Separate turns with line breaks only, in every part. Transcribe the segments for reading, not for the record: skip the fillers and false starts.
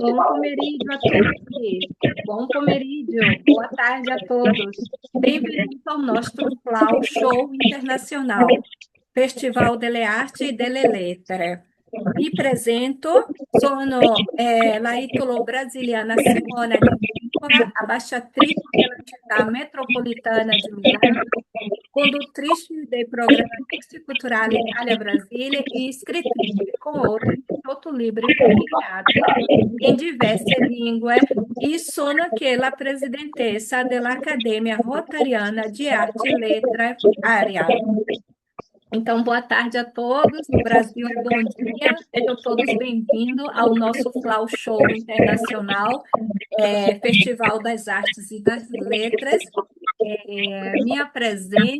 Bom pomeriggio a tutti, bom pomeriggio, boa tarde a todos. Bem-vindos ao nosso Flow Show Internacional, Festival delle Arti e delle Lettere. Vi presento, sono la italo-brasiliana Simona Di Nicola, ambasciatrice della città metropolitana di Milano, conduttrice dei programmi multiculturali Italia-Brasile e scrittrice con oltre 18 libri pubblicati in diverse lingue e sono anche la presidentessa dell'Accademia Rotariana di Arte e Lettere, ARIA. Então, boa tarde a todos. No Brasil é bom dia. Sejam todos bem-vindos ao nosso Flow Show Internacional, Festival das Artes e das Letras. Me apresento,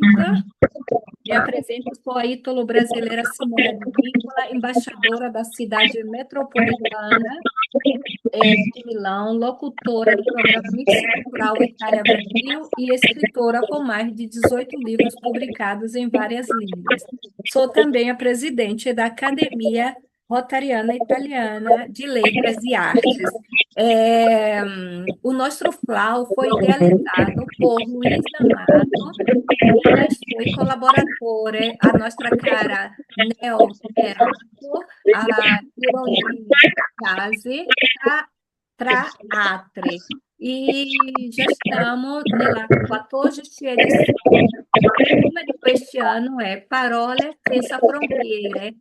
sou a ítalo-brasileira Simona de Nicola, embaixadora da cidade metropolitana de Milão, locutora do programa Mix Cultural Itália-Brasil e escritora com mais de 18 livros publicados em várias línguas. Sou também a presidente da Academia Rotariana Italiana de Letras e Artes. O nosso FLAU foi idealizado por Luiz Amato, e foi colaboratore, a nossa cara Neo Perato, a Ironia Casi, tra altre. E já estamos nella 14ª edição. O tema de este ano é Parole senza frontiere,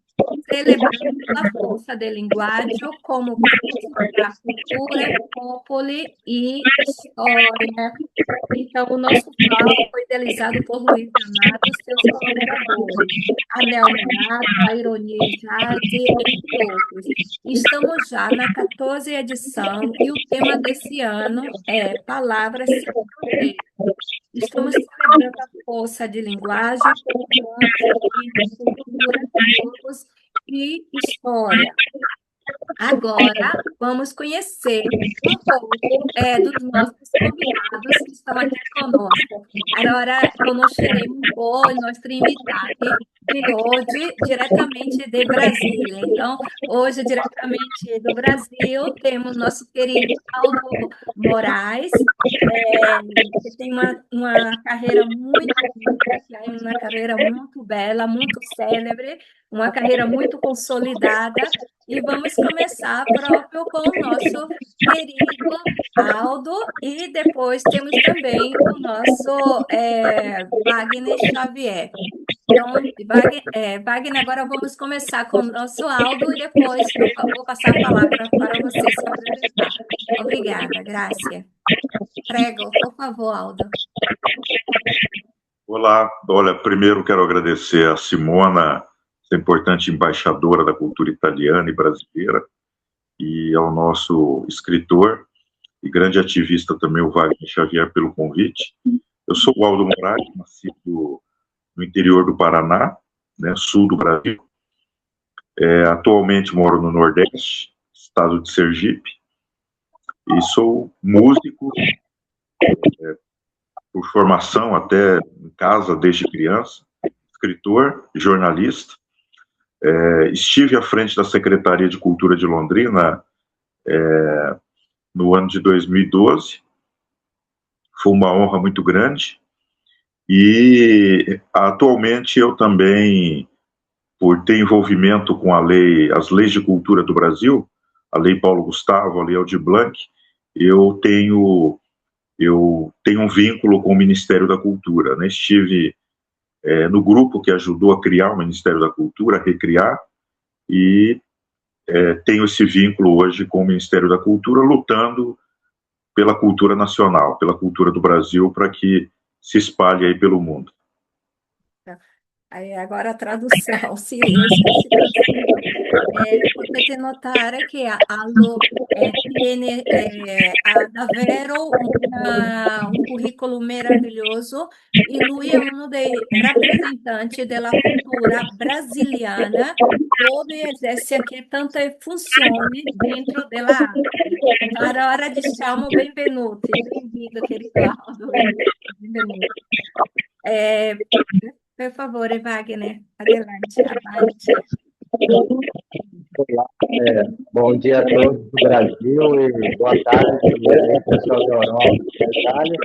celebrando a força do linguaggio como ponte tra culture, popoli e história. Então, o nosso palco foi idealizado por Luiz Amado e seus colaboradores, Anel Morato, a Ironia Jade, entre outros. Estamos já na 14ª edição e o tema desse ano é Palavras sem Fronteiras. Estamos celebrando a força de linguagem, cultura, povos e história. Agora, vamos conhecer um pouco dos nossos convidados que estão aqui conosco. Agora, conosceremo um po' i nostri invitati de hoje, diretamente de Brasília. Então, hoje, diretamente do Brasil, temos nosso querido Aldo Moraes, que tem uma carreira muito rica, uma carreira muito bela, muito célebre, uma carreira muito consolidada. E vamos começar próprio com o nosso querido Aldo, e depois temos também o nosso Wagner Xavier. Então, Wagner, agora vamos começar com o nosso Aldo e depois eu vou passar a palavra para você se apresentar. Obrigada, Grácia. Prego, por favor, Aldo.
Olá, olha, primeiro quero agradecer a Simona, essa importante embaixadora da cultura italiana e brasileira, e ao nosso escritor e grande ativista também, o Wagner Xavier, pelo convite. Eu sou o Aldo Moraes, nascido no interior do Paraná, né, sul do Brasil. Atualmente moro no Nordeste, estado de Sergipe, e sou músico, por formação até em casa desde criança, escritor, jornalista. Estive à frente da Secretaria de Cultura de Londrina no ano de 2012. Foi uma honra muito grande. E atualmente eu também, por ter envolvimento com as leis de cultura do Brasil, a Lei Paulo Gustavo, a Lei Aldir Blanc, eu tenho um vínculo com o Ministério da Cultura, né? Estive no grupo que ajudou a criar o Ministério da Cultura, a recriar, e tenho esse vínculo hoje com o Ministério da Cultura, lutando pela cultura nacional, pela cultura do Brasil, para que se espalhe aí pelo mundo.
Agora a tradução, silêncio. Potete notare che Aldo tiene davvero un curriculum meraviglioso e lui è uno dei rappresentanti della cultura brasiliana, dove eserce anche tante funzioni dentro della arte. Allora diciamo benvenuti, bem-vindo, querido Aldo, benvenuto. Per favore, Wagner, adelante, avanti.
Olá, bom dia a todos do Brasil e boa tarde aí, pessoal da Europa e da Itália.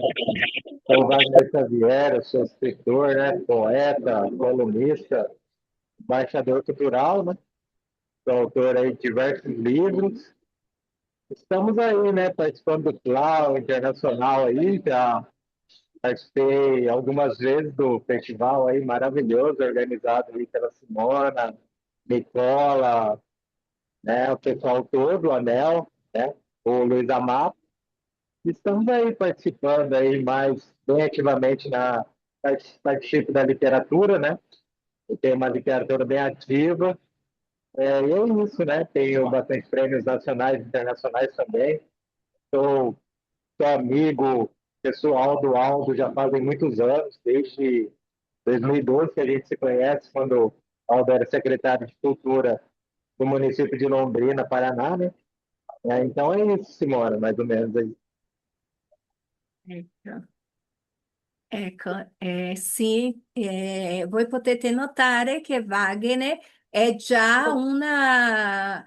Sou Wagner Xavier, eu sou escritor, né, poeta, colunista, embaixador cultural, né, sou autor aí de diversos livros. Estamos aí, né, participando do CLAU Internacional aí, já participei algumas vezes do festival aí maravilhoso, organizado aí pela Simona, Nicola, né, o pessoal todo, o Anel, né, o Luiz Amato. Estamos aí participando aí mais bem ativamente participo da literatura, né? Eu tenho uma literatura bem ativa. E é isso, né? Tenho bastante prêmios nacionais e internacionais também. Sou amigo pessoal do Aldo já fazem muitos anos, desde 2012 que a gente se conhece, quando o Aldo era secretário de Cultura do município de Londrina, Paraná, né? Então é isso, Simona, mais ou menos aí.
Ecco, sì, voi potete notare che Wagner è già una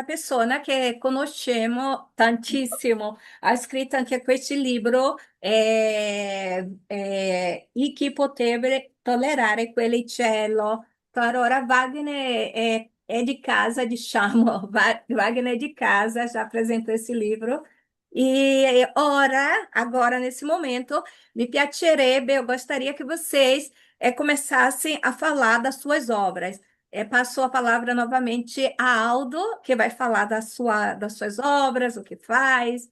persona che conosciamo tantissimo. Ha scritto anche questo libro, E chi potrebbe tollerare quell'uccello. Per ora Wagner è di casa, diciamo, Wagner è di casa, já apresentou esse livro. E ora, agora, nesse momento, me piacerebbe, eu gostaria que vocês começassem a falar das suas obras. Passou a palavra novamente a Aldo, que vai falar das suas obras, o que faz,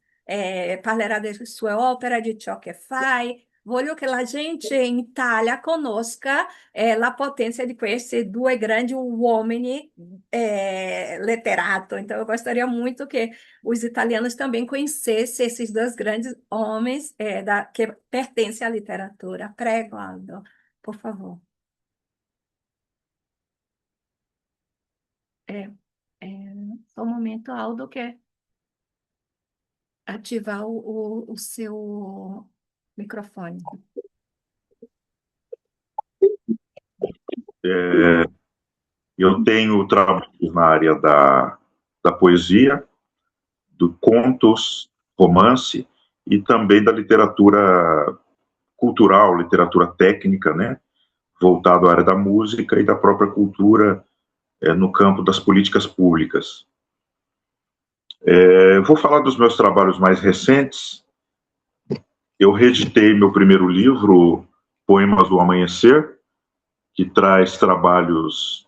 parlerà della sua opera, di ciò che fai. Voglio che la gente in Italia conosca la potenza di questi due grandi uomini letterato. Então, eu gostaria muito que os italianos também conhecessem esses dois grandes homens que pertencem à literatura. Prego, Aldo, por favor. Só um momento, Aldo quer ativar o seu microfone.
Eu tenho trabalhos na área da poesia, do contos, romance e também da literatura cultural, literatura técnica, né, voltado à área da música e da própria cultura no campo das políticas públicas. Eu vou falar dos meus trabalhos mais recentes. Eu reeditei meu primeiro livro, Poemas do Amanhecer, que traz trabalhos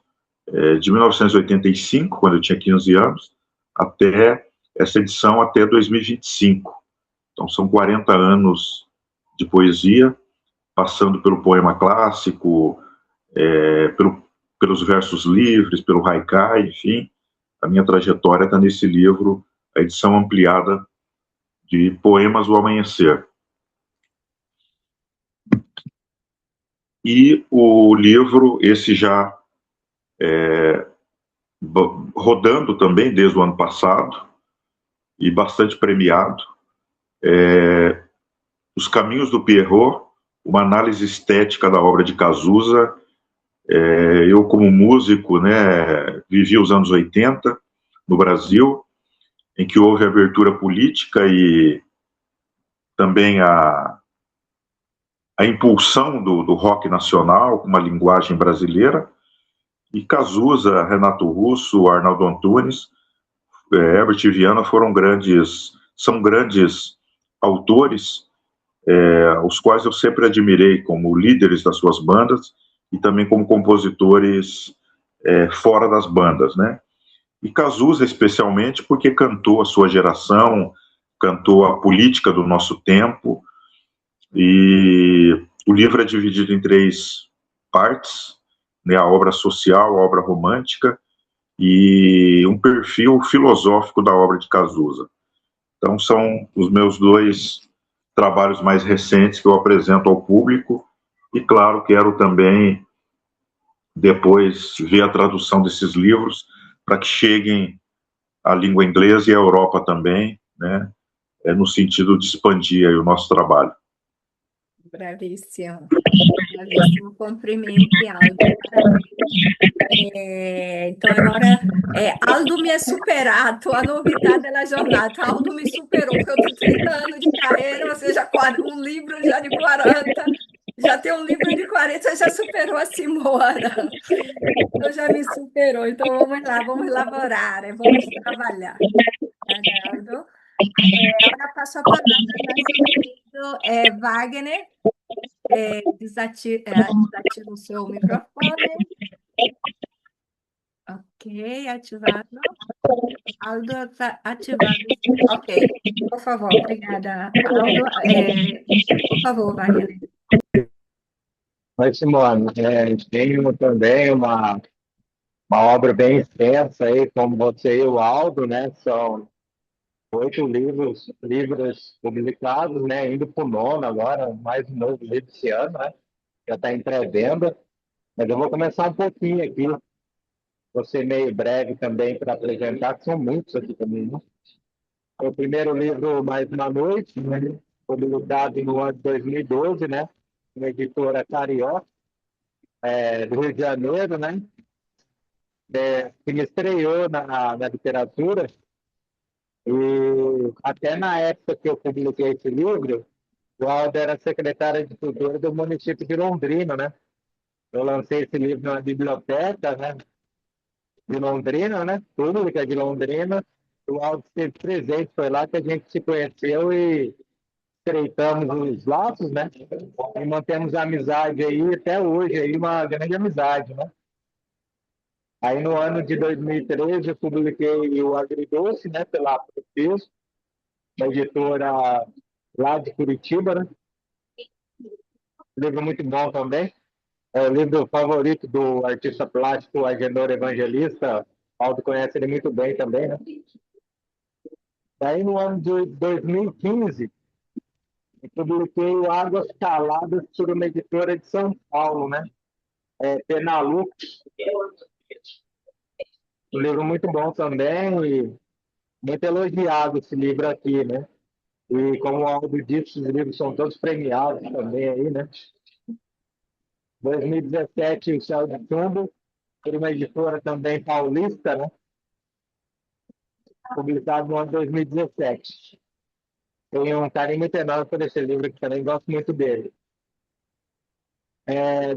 de 1985, quando eu tinha 15 anos, até essa edição até 2025. Então, são 40 anos de poesia, passando pelo poema clássico, pelos versos livres, pelo haikai, enfim. A minha trajetória está nesse livro, a edição ampliada de Poemas do Amanhecer. E o livro, esse já rodando também desde o ano passado, e bastante premiado, Os Caminhos do Pierrot, uma análise estética da obra de Cazuza. Eu, como músico, né, vivi os anos 80 no Brasil, em que houve abertura política e também a impulsão do rock nacional com uma linguagem brasileira. E Cazuza, Renato Russo, Arnaldo Antunes, Herbert Viana são grandes autores, os quais eu sempre admirei como líderes das suas bandas e também como compositores fora das bandas, né? E Cazuza, especialmente, porque cantou a sua geração, cantou a política do nosso tempo, e o livro é dividido em 3 partes, né, a obra social, a obra romântica e um perfil filosófico da obra de Cazuza. Então, são os meus 2 trabalhos mais recentes que eu apresento ao público e, claro, quero também depois ver a tradução desses livros para que cheguem à língua inglesa e à Europa também, né, no sentido de expandir aí o nosso trabalho.
Bravissimo, bravissimo, complimenti Aldo. Então agora Aldo me é superado, a novidade da jornada. Aldo me superou, porque eu tenho 30 anos de carreira, ou seja, um livro já de 40, já tem um livro de 40, já superou a Simona. Então já me superou. Então vamos lá, vamos elaborar, vamos trabalhar. Obrigada, Aldo. Agora passo a palavra ao nosso querido Wagner. Desativa o seu microfone. Ok, ativado. Aldo, está ativado. Ok, por favor, obrigada. Aldo, por favor, Wagner.
Oi, Simone. Tenho também uma obra bem extensa aí, como você e o Aldo, né? São 8 livros publicados, né? Indo para o nono agora, mais um novo livro esse ano, né? Já está em pré-venda. Mas eu vou começar um pouquinho aqui, vou ser meio breve também para apresentar, que são muitos aqui também, né? O primeiro livro, Mais uma Noite, né? Publicado no ano de 2012, né? Uma editora carioca, do Rio de Janeiro, né? Que me estreou na literatura. E até na época que eu publiquei esse livro, o Aldo era secretário de cultura do município de Londrina, né? Eu lancei esse livro na biblioteca, né? De Londrina, né? Pública de Londrina. O Aldo esteve presente, foi lá que a gente se conheceu e estreitamos os laços, né? E mantemos a amizade aí até hoje, aí uma grande amizade, né? Aí no ano de 2013 eu publiquei o Agridoce, né? Pela Profis, uma editora lá de Curitiba, né? Livro muito bom também. É o livro favorito do artista plástico Agenor Evangelista. Aldo conhece ele muito bem também, né? Daí no ano de 2015 eu publiquei o Águas Caladas por uma editora de São Paulo, né? Penalux. Um livro muito bom também e muito elogiado esse livro aqui, né? E como o Aldo disse, os livros são todos premiados também aí, né? 2017, o Céu de Chumbo, por uma editora também paulista, né? Publicado no ano de 2017. Tenho um carinho muito enorme por esse livro, que também gosto muito dele.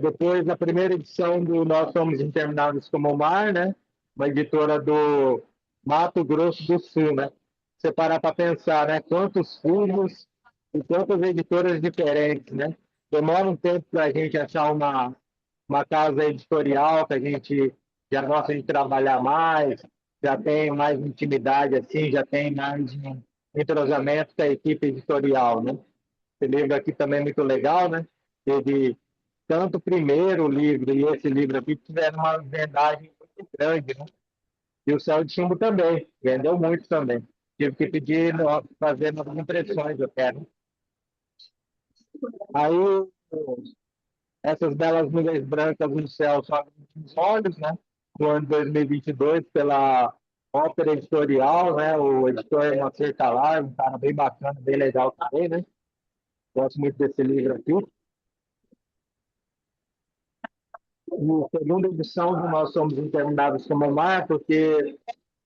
Depois da primeira edição do Nós Somos Intermináveis como o Mar, né? Uma editora do Mato Grosso do Sul, né? Você parar para pensar, né? Quantos filhos e quantas editoras diferentes, né? Demora um tempo para a gente achar uma casa editorial que a gente já gosta de trabalhar mais, já tem mais intimidade, assim, já tem mais um entrosamento com a equipe editorial, né? Esse livro aqui também é muito legal, né? Teve tanto o primeiro livro e esse livro aqui tiveram uma vendagem muito grande, né? E o Céu de Chumbo também, vendeu muito também. Tive que pedir, fazer novas impressões, eu quero. Aí, essas belas nuvens brancas no céu só os olhos, né? No ano de 2022, pela Ópera Editorial, né? O editor é Moacir Calar, um cara bem bacana, bem legal também, né? Gosto muito desse livro aqui. A segunda edição do Nós Somos Intermináveis como o Mar, porque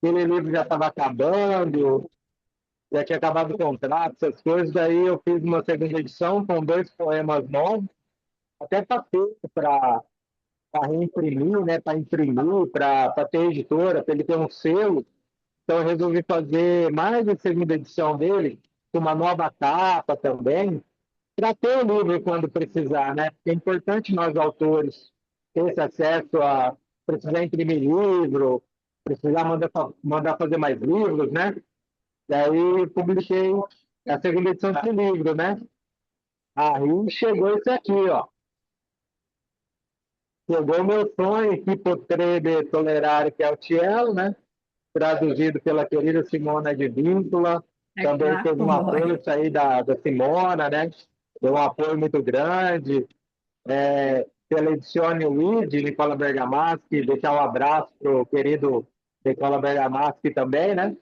aquele livro já estava acabando, já tinha acabado o contrato, essas coisas. Daí eu fiz uma segunda edição com 2 poemas novos, até para reimprimir, né? Para imprimir, para ter editora, para ele ter um selo. Então eu resolvi fazer mais a segunda edição dele, com uma nova capa também, para ter o livro quando precisar, né? Porque é importante nós, autores, ter esse acesso a precisar imprimir livro, precisar mandar fazer mais livros, né? Daí publiquei a segunda edição desse livro, né? Aí chegou isso aqui, ó. Chegou o meu sonho, que potrebe tolerare, que é o Cielo, né? Traduzido pela querida Simona de Víncula. Também teve uma força aí da Simona, né? Deu um apoio muito grande. Pela Edizione Luigi, Nicola Bergamaschi, deixar um abraço para o querido Nicola Bergamaschi também, né?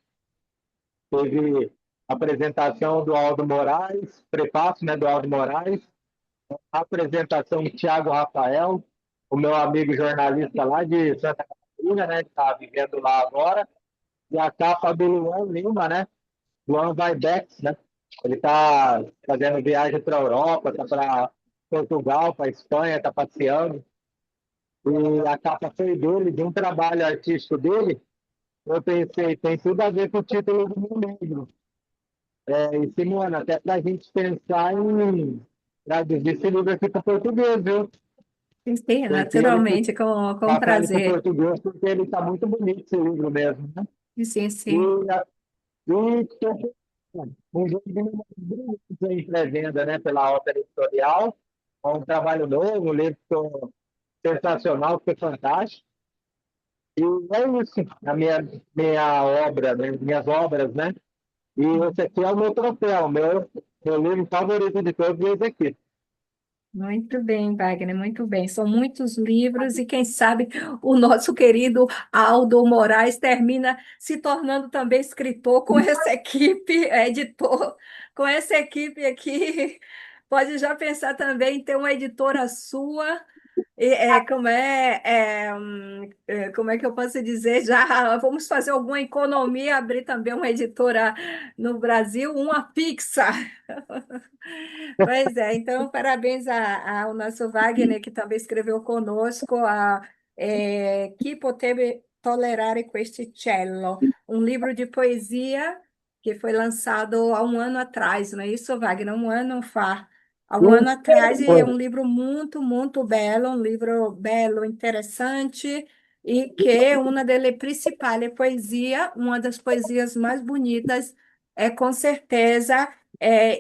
Teve a apresentação do Aldo Moraes, prefácio, né, do Aldo Moraes, a apresentação do Tiago Rafael, o meu amigo jornalista lá de Santa Catarina, Argentina, né? Ele está vivendo lá agora. E a capa do Luan Lima, né? Luan Weibex, né? Ele está fazendo viagem para a Europa, está para Portugal, para Espanha, está passeando. E a capa foi dele, de um trabalho artístico dele. Eu pensei, tem tudo a ver com o título do meu livro. E Simona, até para a gente pensar em traduzir esse livro aqui para português, viu?
Sim,
Porque ele
naturalmente, com
está para ele para
prazer.
português, porque ele está muito bonito esse livro mesmo, né?
Sim, sim.
E estou com um jogo bonito em pré-venda, né, pela Ópera Editorial. É um trabalho novo, um livro sensacional, que foi fantástico. E é isso, a minha obra, né, minhas obras, né? E esse aqui é o meu troféu, meu livro favorito de todos esse aqui.
Muito bem, Wagner, muito bem. São muitos livros e quem sabe o nosso querido Aldo Moraes termina se tornando também escritor com essa equipe, editor, com essa equipe aqui. Pode já pensar também em ter uma editora sua. Como é que eu posso dizer? Já vamos fazer alguma economia, abrir também uma editora no Brasil, uma Pixar. Pois é, então parabéns ao nosso Wagner, que também escreveu conosco Chi potrebbe tollerare questi cello, um livro de poesia que foi lançado há um ano atrás, não é isso, Wagner? Um ano fa. Há um ano atrás, e é um livro muito, muito belo, um livro belo, interessante, e que uma dele principal é poesia, uma das poesias mais bonitas, é com certeza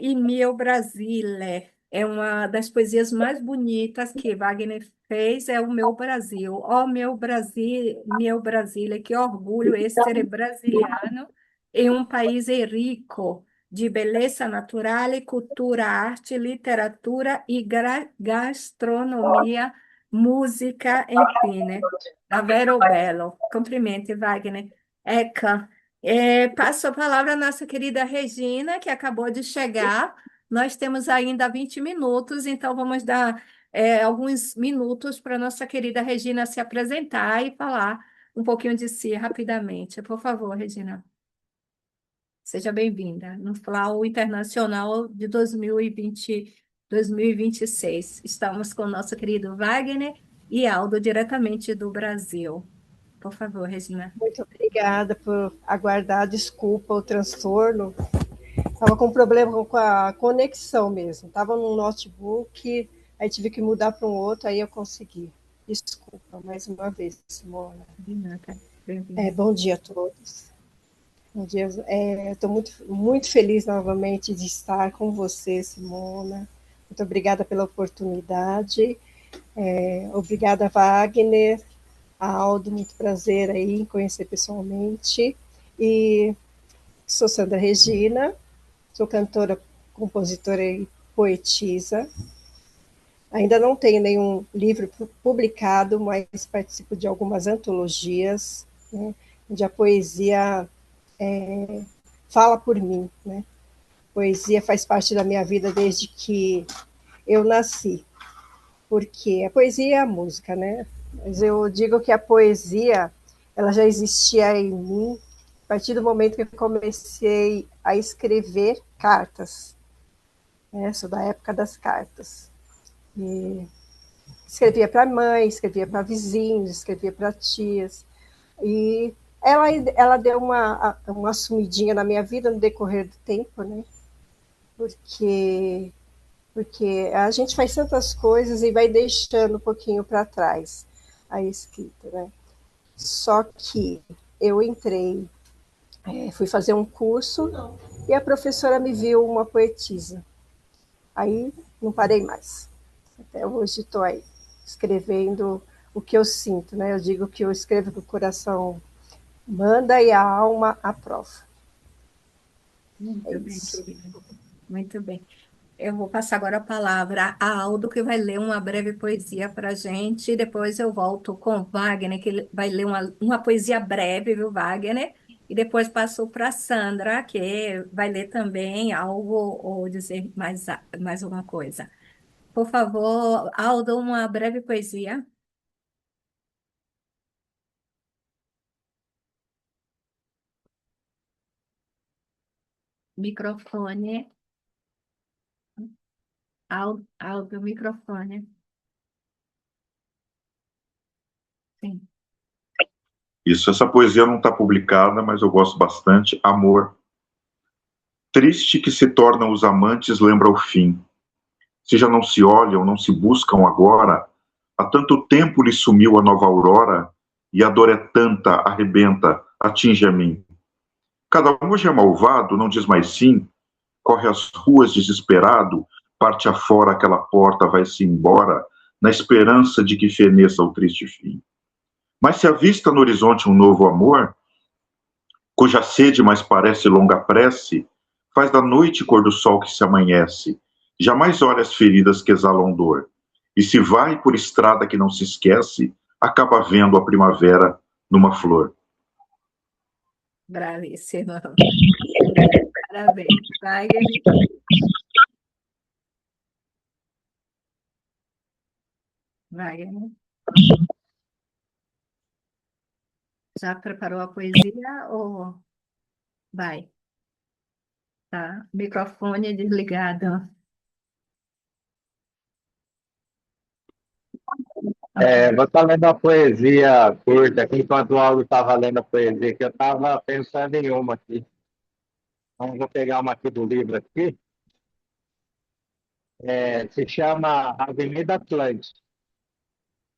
Il mio Brasile. É uma das poesias mais bonitas que Wagner fez, é o meu Brasil. Ó, meu Brasile, que orgulho esse ser brasiliano em um país rico de beleza natural, cultura, arte, literatura e gastronomia, música, enfim, né? Davvero bello. Cumprimenti, Wagner. Ecco, passo a palavra à nossa querida Regina, que acabou de chegar. Nós temos ainda 20 minutos, então vamos dar alguns minutos para a nossa querida Regina se apresentar e falar um pouquinho de si rapidamente. Por favor, Regina. Seja bem-vinda no FLAU Internacional de 2026. Estamos com o nosso querido Wagner e Aldo, diretamente do Brasil. Por favor, Regina.
Muito obrigada por aguardar. Desculpa o transtorno. Estava com problema com a conexão mesmo. Estava num notebook, aí tive que mudar para um outro, aí eu consegui. Desculpa mais uma vez, Simona.
De nada. Bem-vinda.
Bom dia a todos. Bom dia. Estou muito, muito feliz novamente de estar com você, Simona. Muito obrigada pela oportunidade. Obrigada, Wagner, Aldo, muito prazer aí em conhecer pessoalmente. E sou Sandra Regina, sou cantora, compositora e poetisa. Ainda não tenho nenhum livro publicado, mas participo de algumas antologias, né, onde a poesia fala por mim, né? Poesia faz parte da minha vida desde que eu nasci, porque a poesia é a música, né? Mas eu digo que a poesia, ela já existia em mim a partir do momento que eu comecei a escrever cartas, né? Sou da época das cartas. E escrevia para mãe, escrevia para vizinhos, escrevia para tias. E ela deu uma sumidinha na minha vida no decorrer do tempo, né? Porque a gente faz tantas coisas e vai deixando um pouquinho para trás a escrita, né? Só que eu entrei, fui fazer um curso e a professora me viu uma poetisa. Aí não parei mais. Até hoje estou aí, escrevendo o que eu sinto, né? Eu digo que eu escrevo que o coração manda e a alma aprova.
Muito bem, querida. Muito bem. Eu vou passar agora a palavra a Aldo, que vai ler uma breve poesia para a gente, e depois eu volto com o Wagner, que ele vai ler uma poesia breve, viu, Wagner? E depois passo para a Sandra, que vai ler também algo ou dizer mais alguma coisa. Por favor, Aldo, uma breve poesia. Microfone, áudio, microfone. Sim.
Isso, essa poesia não está publicada, mas eu gosto bastante. Amor. Triste que se tornam os amantes lembra o fim. Se já não se olham, não se buscam agora, há tanto tempo lhe sumiu a nova aurora, e a dor é tanta, arrebenta, atinge a mim. Cada um hoje é malvado, não diz mais sim, corre às ruas desesperado, parte afora aquela porta, vai-se embora, na esperança de que feneça o triste fim. Mas se avista no horizonte um novo amor, cuja sede mais parece longa prece, faz da noite cor do sol que se amanhece, jamais olha as feridas que exalam dor, e se vai por estrada que não se esquece, acaba vendo a primavera numa flor.
Bravíssimo. Parabéns, Wagner. Wagner. Já preparou a poesia ou vai? Tá. Microfone desligado.
Vou estar lendo a poesia curta aqui, enquanto o Aldo estava lendo a poesia, que eu estava pensando em uma aqui. Então, vou pegar uma aqui do livro aqui. Se chama Avenida Atlântica.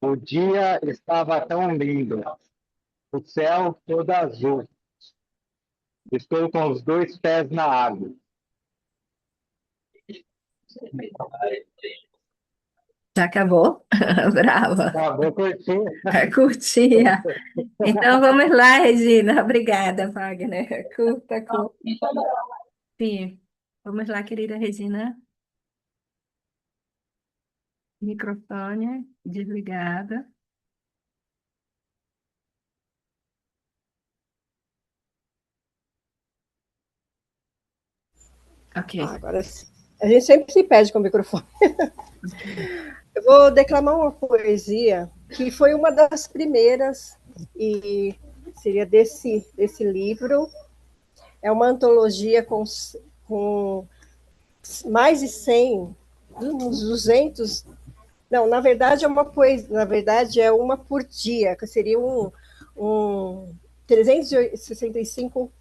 O dia estava tão lindo, o céu todo azul. Estou com os dois pés na água.
Já acabou? Brava.
Vou curtir.
Curtia. Então vamos lá, Regina. Obrigada, Wagner. Curta, curta. Sim. Vamos lá, querida Regina. Microfone desligado. Ok.
Agora sim. A gente sempre se pede com o microfone. Eu vou declamar uma poesia que foi uma das primeiras e seria desse livro. É uma antologia com mais de 100, uns 200. Não, na verdade é uma poesia, na verdade é uma por dia, que seria um 365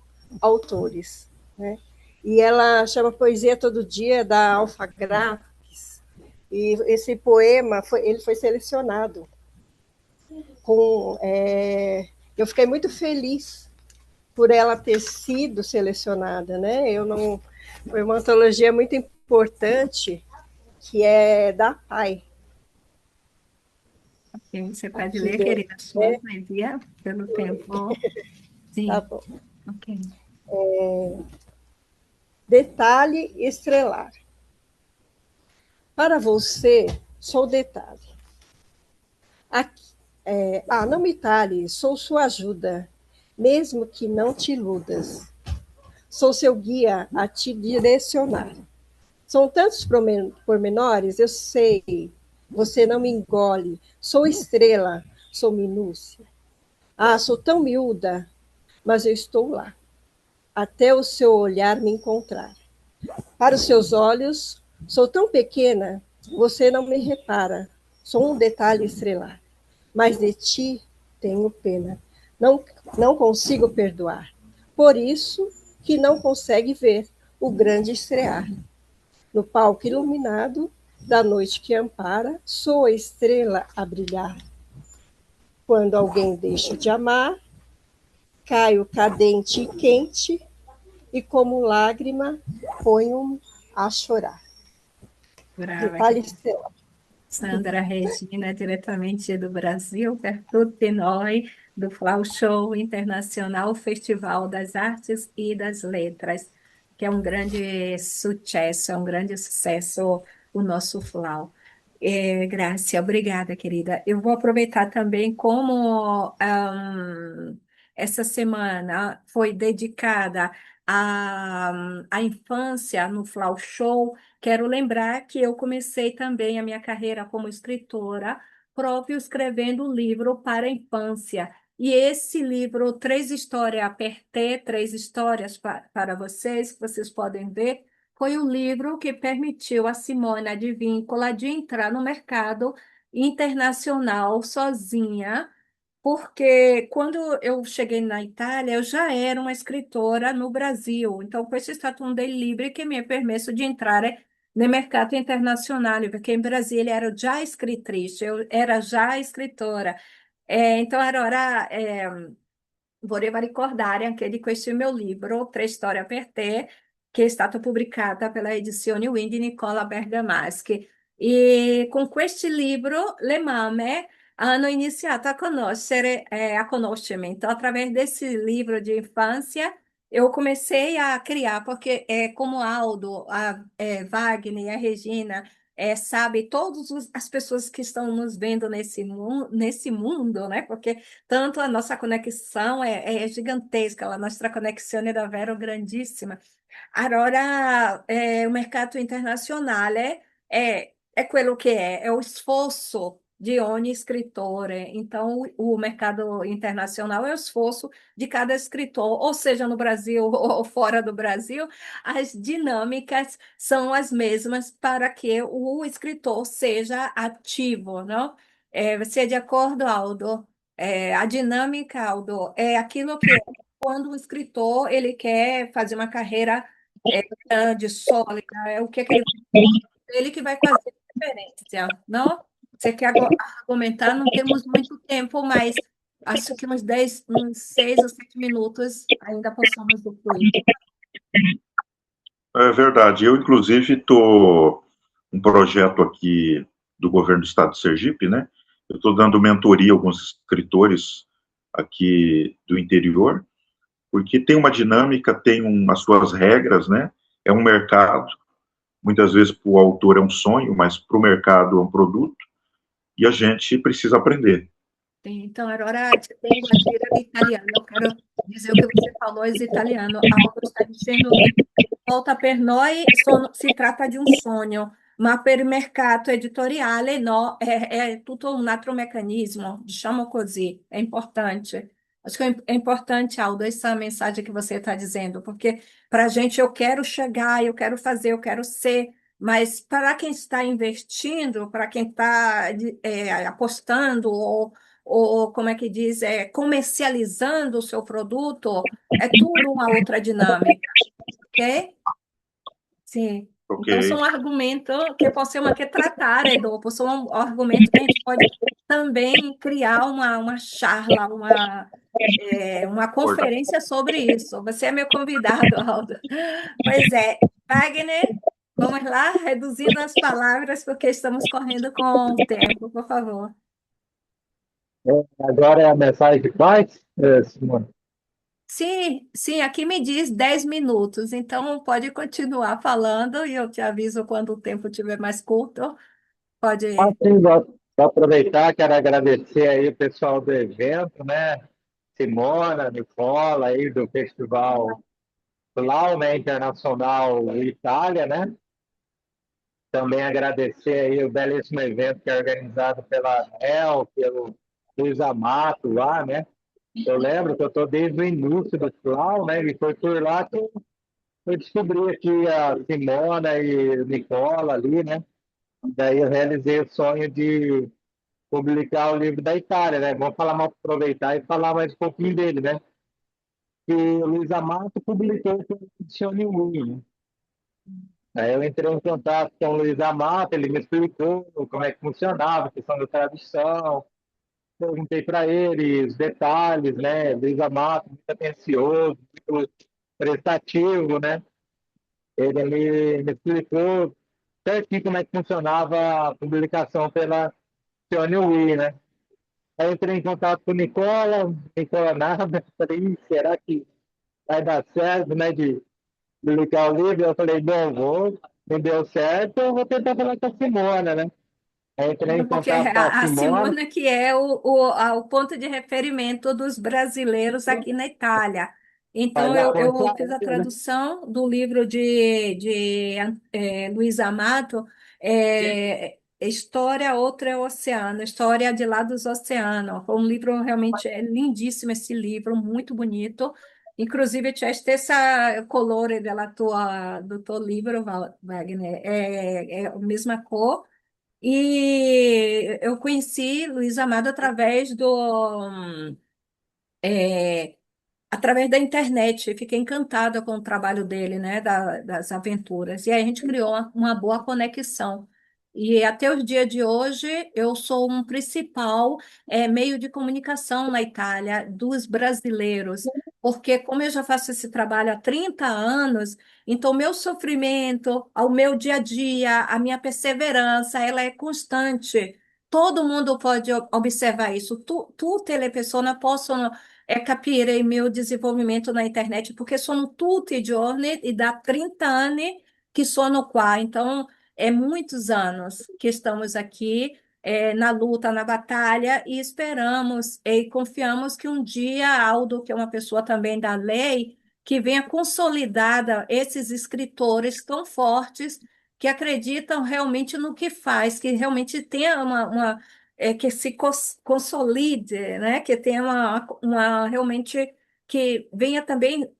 autores, né? E ela chama Poesia Todo Dia, da Alfagraves, e esse poema ele foi selecionado. Eu fiquei muito feliz por ela ter sido selecionada, né? Foi uma antologia muito importante, que é da PAI.
Você pode
Aqui
ler,
dentro,
querida, sua poesia pelo tempo.
tá
Sim.
bom.
Ok.
Detalhe estrelar. Para você, sou detalhe. Não me talhe, sou sua ajuda, mesmo que não te iludas. Sou seu guia a te direcionar. São tantos pormenores, eu sei, você não me engole. Sou estrela, sou minúcia. Sou tão miúda, mas eu estou lá, até o seu olhar me encontrar. Para os seus olhos, sou tão pequena, você não me repara. Sou um detalhe estrelar, mas de ti tenho pena. Não, não consigo perdoar. Por isso que não consegue ver o grande estrear. No palco iluminado da noite que ampara, sou a estrela a brilhar. Quando alguém deixa de amar, caio cadente e quente, e como lágrima ponho a chorar.
Brava,
Detalhe estrelar.
Sandra Regina, diretamente do Brasil, perto de nós, do Flau Show Internacional, Festival das Artes e das Letras, que é um grande sucesso, é um grande sucesso o nosso Flau. Grácia, obrigada, querida. Eu vou aproveitar também como essa semana foi dedicada à infância no Flau Show. Quero lembrar que eu comecei também a minha carreira como escritora, próprio escrevendo um livro para a infância, E esse livro, Três Histórias per Te, Três Histórias para vocês, que vocês podem ver, foi o livro que permitiu a Simone Advíncula de entrar no mercado internacional sozinha, porque quando eu cheguei na Itália, eu já era uma escritora no Brasil. Então, questo è stato um dei libri che mi ha permesso di entrare nel mercato internazionale, perché in Brasile ero già scrittrice, eu era già scrittora. Então, allora, vorrei ricordare anche di questo il mio libro, Tre storie per te, che è stato pubblicata per la edizione Wind di Nicola Bergamaschi. E con questo libro le mamme hanno iniziato a conoscermi. Então, através desse livro de infância, eu comecei a criar, porque como Aldo, Wagner e a Regina, sabe, todas as pessoas que estão nos vendo nesse mundo, né? Porque tanto a nossa conexão é gigantesca, a nossa conexão é davvero grandissima. Allora, o mercato internazionale è quello che è o sforzo di ogni scrittore. Então, o mercado internacional é o esforço de cada escritor, ou seja, no Brasil ou fora do Brasil, as dinâmicas são as mesmas para que o escritor seja ativo, não? Você é de acordo, Aldo? A dinâmica, Aldo, é aquilo que quando o escritor ele quer fazer uma carreira grande, sólida, é o que, que ele ele que vai fazer a diferença, não? Você quer argumentar? Não temos muito tempo, mas acho que uns 6 ou 7 minutos ainda possamos concluir.
É verdade. Eu, inclusive, estou um projeto aqui do governo do estado de Sergipe, né? Eu estou dando mentoria a alguns escritores aqui do interior, porque tem uma dinâmica, tem as suas regras, né? É um mercado, muitas vezes para o autor é um sonho, mas para o mercado é um produto, e a gente precisa aprender.
Então, agora tem uma gíria de italiano. Eu quero dizer o que você falou em italiano. Algo está dizendo que volta per noi si tratta di un sogno, ma per il mercato editoriale no, è tutto un altro meccanismo, diciamo così, è importante. Acho que é importante, Aldo, essa mensagem que você está dizendo, porque para a gente eu quero chegar, eu quero fazer, eu quero ser, mas para quem está investindo, para quem está apostando ou, como é que diz, comercializando o seu produto, é tudo uma outra dinâmica, ok? Sim. Então,
Ok?
são argumentos que possiamo anche trattare dopo, são argumentos que a gente pode também criar uma charla, uma conferência sobre isso. Você é meu convidado, Aldo. Pois é, Wagner, vamos lá, reduzindo as palavras, porque estamos correndo com o tempo, por favor.
Agora é a mensagem de paz, Simone?
Sim, sim, aqui me diz 10 minutos, então pode continuar falando e eu te aviso quando o tempo estiver mais curto. Pode.
Sim, vou aproveitar, quero agradecer aí o pessoal do evento, né? Simona, Nicola, aí do Festival Flau, né? Internacional Itália, né? Também agradecer aí o belíssimo evento que é organizado pela ANEL, pelo Luiz Amato lá, né? Eu lembro que eu estou desde o início do Flau, né? E foi por lá que eu descobri aqui a Simona e o Nicola ali, né? Daí eu realizei o sonho de publicar o livro da Itália, né? Vamos falar mais, aproveitar e falar mais um pouquinho dele, né? Que o Luiz Amato publicou o Edizione Uni, né? Aí eu entrei em contato com o Luiz Amato, ele me explicou como é que funcionava, a questão da tradução, perguntei para ele os detalhes, né? Luiz Amato, muito atencioso, muito prestativo, né? Ele me explicou certinho como é que funcionava a publicação pela Edizione Uni, né? Aí eu entrei em contato com o Nicola, Nicola nada, falei, será que vai dar certo, né, de publicar o livro? Eu falei, bom, vou, não deu certo, eu vou tentar falar com a Simona, né? Aí entrei em
Porque
contato com a
a
Simona,
Simona, que é o ponto de referimento dos brasileiros aqui na Itália.
faz
Então,
a
eu
ponte
fiz a
aérea, né?
tradução do livro de Luiz Amato, História, Outra é o Oceano, História de lá dos Oceanos. Foi um livro realmente é lindíssimo esse livro, muito bonito. Inclusive, c'è stessa colore do tuo livro, Wagner, é a mesma cor. E eu conheci Luiz Amado é, através da internet. Eu fiquei encantada com o trabalho dele, né, das aventuras. E aí a gente criou uma boa conexão. E até o dia de hoje, eu sou um principal meio de comunicação na Itália dos brasileiros, porque como eu já faço esse trabalho há 30 anos, então o meu sofrimento, o meu dia a dia, a minha perseverança, ela é constante. Todo mundo pode observar isso. Telepessoa, possono capire il mio desenvolvimento na internet, porque sono tutti giorni e da 30 anni que sono qua. Então, é muitos anos que estamos aqui na luta, na batalha, e esperamos e confiamos que um dia Aldo, que é uma pessoa também da lei, que venha consolidada esses escritores tão fortes que acreditam realmente no que faz, que realmente tenha que se consolide, né? Que tenha realmente que venha também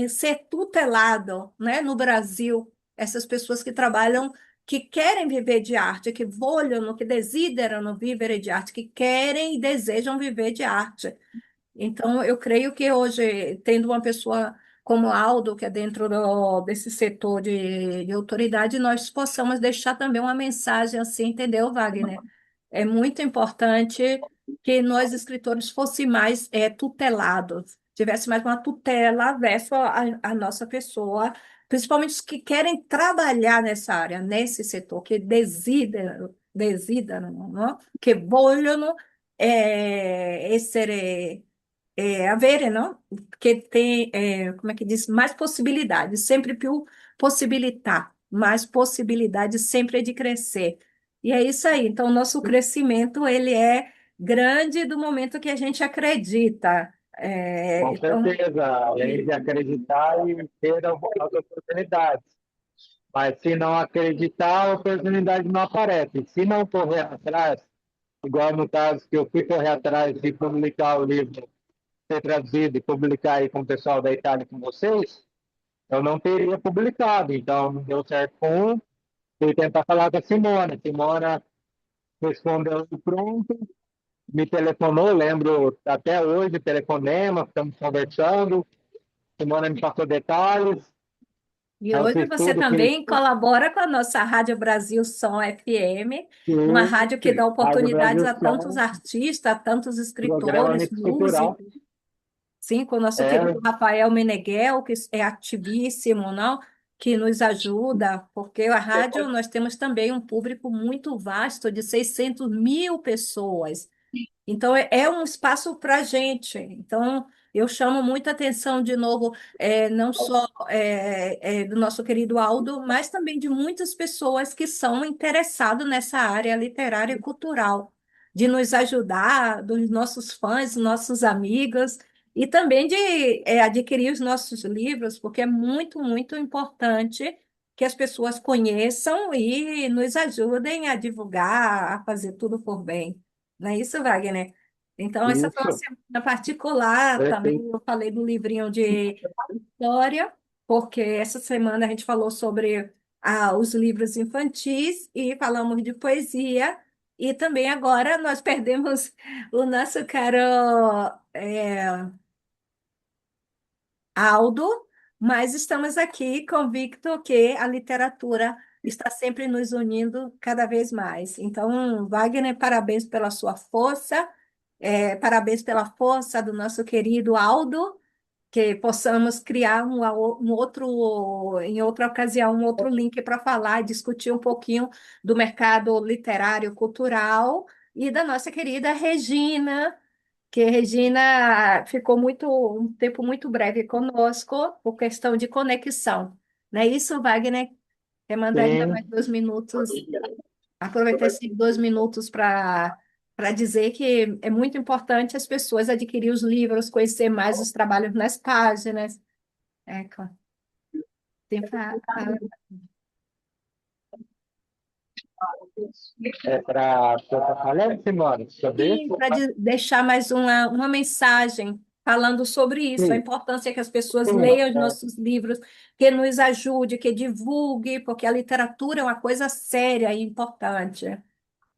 ser tutelado, né? No Brasil, essas pessoas que trabalham, que querem viver de arte, que vogliono, que desiderano vivere de arte, que querem e desejam viver de arte. Então, eu creio que hoje, tendo uma pessoa como Aldo, que é dentro desse setor de autoridade, nós possamos deixar também uma mensagem assim, entendeu, Wagner? É muito importante que nós, escritores, fosse mais tutelados, tivesse mais uma tutela versus a nossa pessoa, principalmente os que querem trabalhar nessa área, nesse setor, que desiderano, não? Que vogliono essere avere, no? Che come che diz, mais possibilidades, sempre più possibilità, mais possibilidades sempre de crescer. E é isso aí. Então, o nosso crescimento, ele é grande do momento que a gente acredita.
Com
Então,
certeza, além de acreditar e ter as oportunidades. Mas se não acreditar, a oportunidade não aparece. Se não correr atrás, igual no caso que eu fui correr atrás de publicar o livro, ser traduzido e publicar aí com o pessoal da Itália com vocês, eu não teria publicado. Então, não deu certo com um. Fui tentar falar com a Simona. Simona respondeu pronto, me telefonou, lembro até hoje, telefonema, estamos conversando. Simona me passou detalhes.
e
Aí eu
hoje
fiz
você
tudo que
também colabora com a nossa Rádio Brasil Som FM, uma
fiz.
rádio que dá
Rádio
oportunidades
Brasil
a tantos
Som,
artistas, a tantos
programa
escritores,
Mix Cultural.
músicos. Sim, com o nosso
É,
querido Rafael Meneghel, que é ativíssimo, não? Que nos ajuda, porque a rádio nós temos também um público muito vasto de 600 mil pessoas. Então, é um espaço para a gente. Então, eu chamo muita atenção, de novo, não só do nosso querido Aldo, mas também de muitas pessoas que são interessadas nessa área literária e cultural, de nos ajudar, dos nossos fãs, nossos amigos, e também de adquirir os nossos livros, porque é muito, muito importante que as pessoas conheçam e nos ajudem a divulgar, a fazer tudo por bem. Não é isso, Wagner? Então, essa foi uma
isso,
semana particular. Também
perfeito.
eu falei do livrinho de história, porque essa semana a gente falou sobre os livros infantis e falamos de poesia. E também agora nós perdemos o nosso caro Aldo, mas estamos aqui convicto que a literatura está sempre nos unindo cada vez mais. Então, Wagner, parabéns pela sua força, parabéns pela força do nosso querido Aldo, que possamos criar um outro, em outra ocasião, um outro link para falar e discutir um pouquinho do mercado literário, cultural e da nossa querida Regina, que Regina ficou um tempo muito breve conosco por questão de conexão. Não é isso, Wagner? Quer mandar ainda mais
Sim,
2 minutos, aproveitar esses 2 minutos para dizer que é muito importante as pessoas adquirir os livros, conhecer mais os trabalhos nas páginas. Ecco, tem
É para você estar falando, Simone, sobre
E
isso?
para deixar mais uma mensagem falando sobre isso, a
Sim,
importância que as pessoas
sim.
leiam os nossos livros, que nos ajude, que divulgue, porque a literatura é uma coisa séria e importante.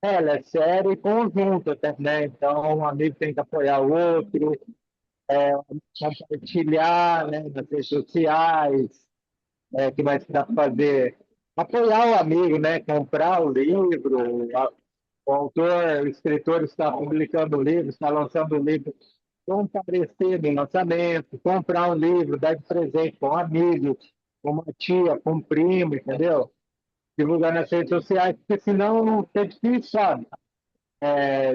Ela é série e conjunta também, então um amigo tem que apoiar o outro, compartilhar, né, nas redes sociais, que vai precisar fazer. Apoiar o amigo, né, comprar o livro, o autor, o escritor está publicando o livro, está lançando o livro, comparecer no lançamento, comprar um livro, dar de presente para um amigo, para uma tia, para um primo, entendeu? Divulgar nas redes sociais, porque senão é difícil, sabe?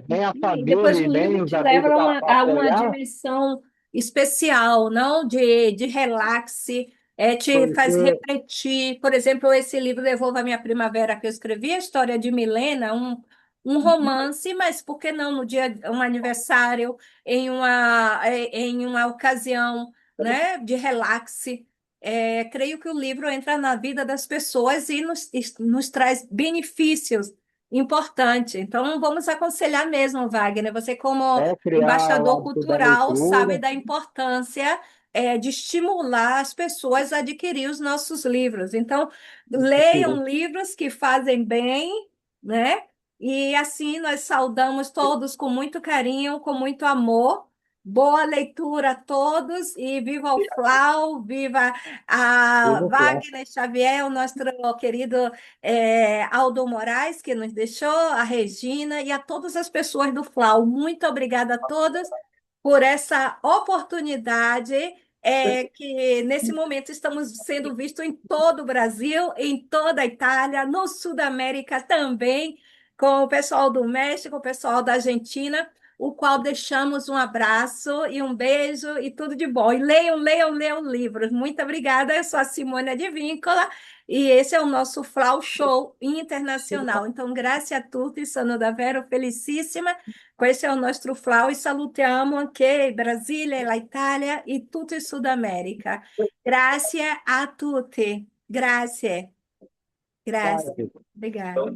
Nem a
E depois
família,
o
e nem
livro
os
te leva
amigos dá para
a uma
apoiar,
dimensão especial, não de relaxe, te faz
porque
refletir. Por exemplo, esse livro Devolva a Minha Primavera, que eu escrevi, a história de Milena, um romance, mas por que não no dia, um aniversário, em uma ocasião, né, de relaxe? Creio que o livro entra na vida das pessoas e nos traz benefícios importante. Então, vamos aconselhar mesmo, Wagner. Você, como
criar o
embaixador
hábito da
cultural, sabe
leitura,
da importância, de estimular as pessoas a adquirir os nossos livros. Então, leiam livros que fazem bem, né? E assim nós saudamos todos com muito carinho, com muito amor. Boa leitura a todos e viva o Flau, viva a Wagner Xavier, o nosso querido Aldo Moraes, que nos deixou, a Regina e a todas as pessoas do FLAU. Muito obrigada a todas por essa oportunidade, que nesse momento estamos sendo vistos em todo o Brasil, em toda a Itália, no Sul da América também, com o pessoal do México, o pessoal da Argentina, o qual deixamos um abraço e um beijo e tudo de bom. E leiam, leiam, leiam livros. Muito obrigada. Eu sou a Simone Advíncula e esse é o nosso Flau Show internacional. Então, grazie a tutti, sono davvero felicissima. Questo è il nostro Flau e salutiamo anche Brasile, l'Italia e tutto il Sud America. Grazie a tutti. Grazie. Grazie.
sabe?
Obrigada.